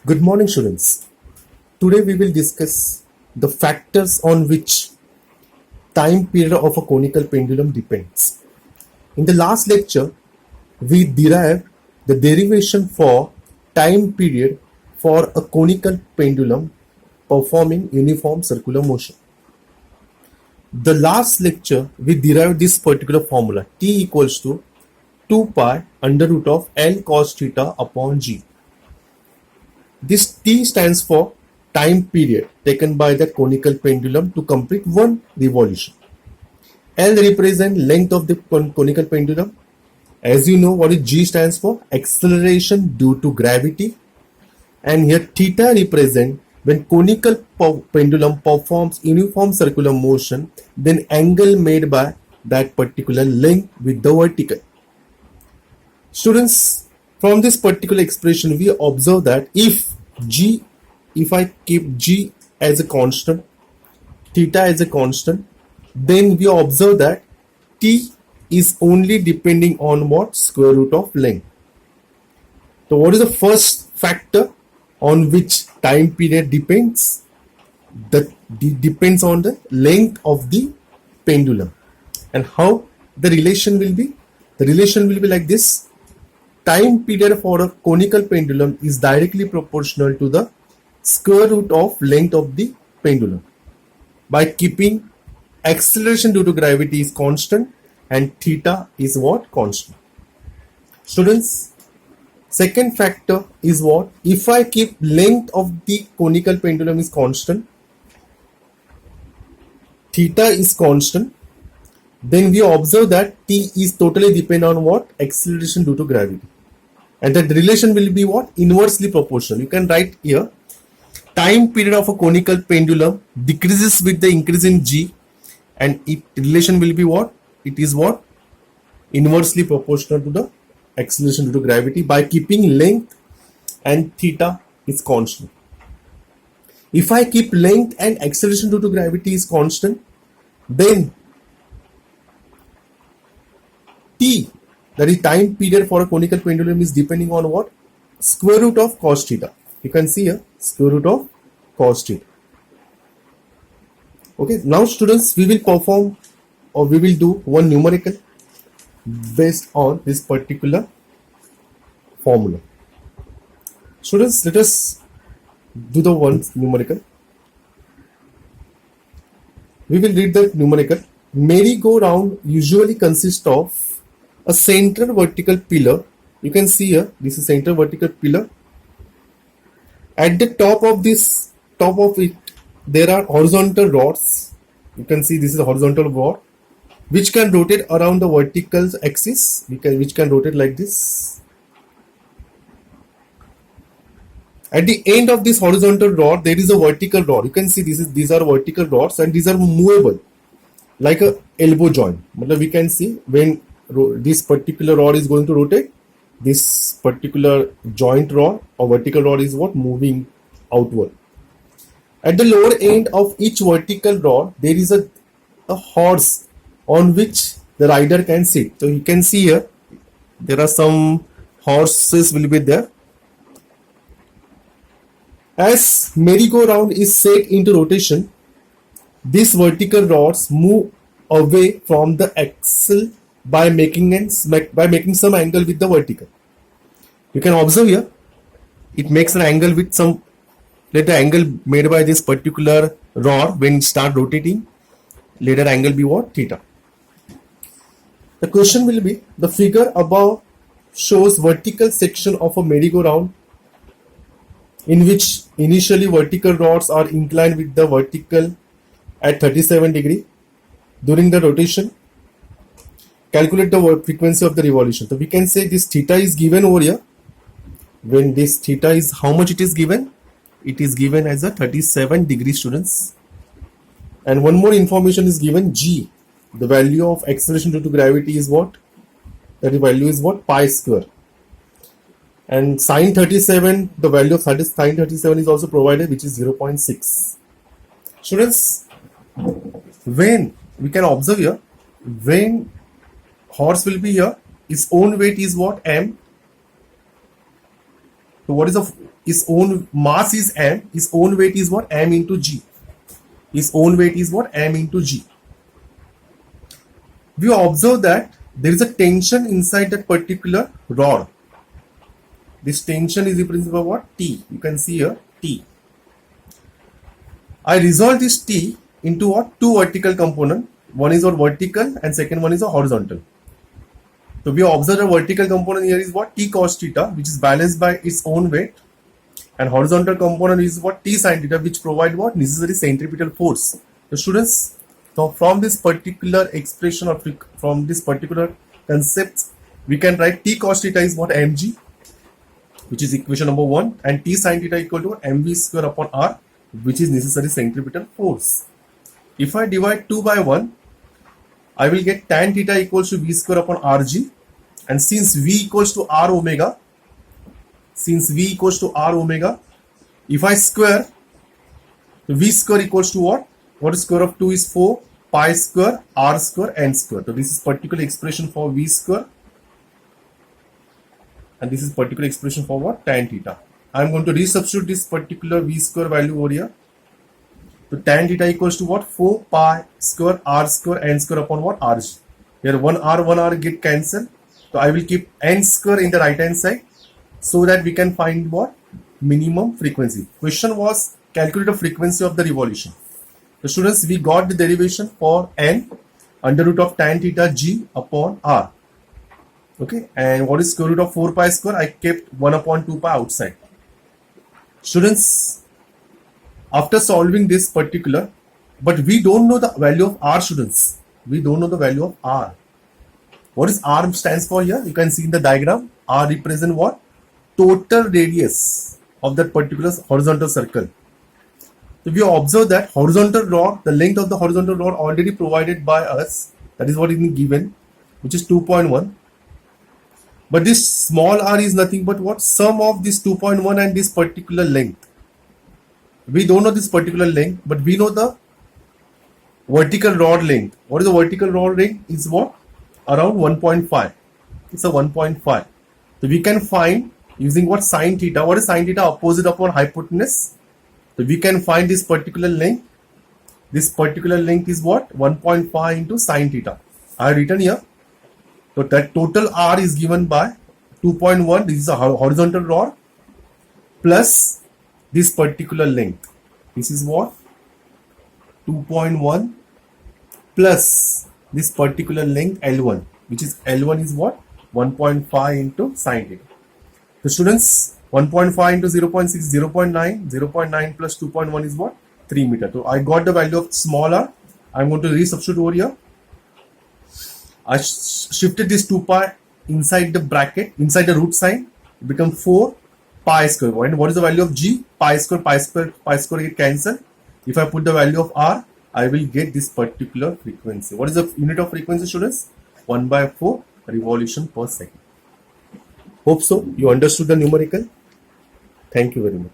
Good morning, students. Today we will discuss the factors on which time period of a conical pendulum depends. In the last lecture, we derived the derivation for time period for a conical pendulum performing uniform circular motion. The last lecture, we derived this particular formula, T equals to 2 pi under root of L cos theta upon G. This T stands for time period taken by the conical pendulum to complete one revolution. L represents length of the conical pendulum. As you know, what is G stands for? Acceleration due to gravity. And here theta represents when conical pendulum performs uniform circular motion, then angle made by that particular length with the vertical. Students, from this particular expression, we observe that if I keep G as a constant, theta as a constant, then we observe that T is only depending on what? Square root of length. So what is the first factor on which time period depends? That depends on the length of the pendulum. And how the relation will be? The relation will be like this. Time period for a conical pendulum is directly proportional to the square root of length of the pendulum by keeping acceleration due to gravity is constant and theta is what? Constant. Students, second factor is what? If I keep length of the conical pendulum is constant, theta is constant, then we observe that T is totally dependent on what? Acceleration due to gravity. And that relation will be what? Inversely proportional. You can write here, time period of a conical pendulum decreases with the increase in G, and it relation will be what? It is what? Inversely proportional to the acceleration due to gravity by keeping length and theta is constant. If I keep length and acceleration due to gravity is constant, then T, that is time period for a conical pendulum, is depending on what? Square root of cos theta. You can see here, square root of cos theta. Okay, now students, we will perform or we will do one numerical based on this particular formula. Students, let us do the one numerical. We will read the numerical. Merry-go-round usually consists of a central vertical pillar. You can see here, this is central vertical pillar. At the top of it, there are horizontal rods. You can see this is a horizontal rod which can rotate around the vertical axis, which can rotate like this. At the end of this horizontal rod, there is a vertical rod. You can see these are vertical rods and these are movable like a elbow joint. We can see when this particular rod is going to rotate, this particular joint rod or vertical rod is what? Moving outward. At the lower end of each vertical rod, there is a horse on which the rider can sit. So you can see here, there are some horses will be there. As merry-go-round is set into rotation, these vertical rods move away from the axle by making some angle with the vertical. You can observe here, it makes an angle with some, let the angle made by this particular rod when it start rotating, later angle be what? Theta. The question will be, the figure above shows vertical section of a merry-go-round in which initially vertical rods are inclined with the vertical at 37 degree. During the rotation, calculate the frequency of the revolution. So we can say this theta is given over here. When this theta is, how much it is given? It is given as a 37 degree, students. And one more information is given, G. The value of acceleration due to gravity is what? That value is what? Pi square. And sine 37, the value of sine 37 is also provided, which is 0.6. Students, when we can observe here, when horse will be here, its own weight is what? M. So what is his own mass is m, his own weight is what? M into g. His own weight is what? M into g. We observe that there is a tension inside that particular rod. This tension is represented by what? T. You can see here T. I resolve this T into what? Two vertical component. One is what? Vertical and second one is a horizontal. So we observe the vertical component here is what? T cos theta, which is balanced by its own weight, and horizontal component is what? T sin theta, which provide what? Necessary centripetal force. The students, so from this particular expression or from this particular concept, we can write T cos theta is what? Mg, which is equation number 1, and T sin theta equal to mv square upon r, which is necessary centripetal force. If I divide 2 by 1, I will get tan theta equals to v square upon rg, and since v equals to r omega, if I square, so v square equals to what? What is square of 2 is 4, pi square, r square, n square. So this is particular expression for v square, and this is particular expression for what? Tan theta. I am going to resubstitute this particular v square value over here. So tan theta equals to what? 4 pi square r square n square upon what? Rg. Here 1r get cancelled. So I will keep n square in the right hand side so that we can find what? Minimum frequency. Question was calculate the frequency of the revolution. So students, we got the derivation for n under root of tan theta g upon r. Okay, and what is square root of 4 pi square? I kept 1 upon 2 pi outside. Students, after solving this particular, but we don't know the value of r, students. We don't know the value of r. What is r stands for here? You can see in the diagram, r represent what? Total radius of that particular horizontal circle. So we observe that horizontal rod, the length of the horizontal rod already provided by us, that is what is given, which is 2.1. But this small r is nothing but what? Sum of this 2.1 and this particular length. We don't know this particular length, but we know the vertical rod length. What is the vertical rod length? Is what? Around 1.5. It's a 1.5. So we can find using what? Sin theta. What is sin theta? Opposite upon hypotenuse. So we can find this particular length. This particular length is what? 1.5 into sin theta. I have written here. So that total r is given by 2.1. This is a horizontal rod plus this particular length. This is what? 2.1 plus this particular length L1, which is L1 is what? 1.5 into sin theta. So students, 1.5 into 0.6, 0.9, 0.9 plus 2.1 is what? 3 meter. So I got the value of small r. I'm going to resubstitute over here. I shifted this 2 pi inside the bracket, inside the root sign, it becomes 4 pi square. And what is the value of g? Pi square get cancelled. If I put the value of r, I will get this particular frequency. What is the unit of frequency, students? 1/4 revolution per second. Hope so. You understood the numerical. Thank you very much.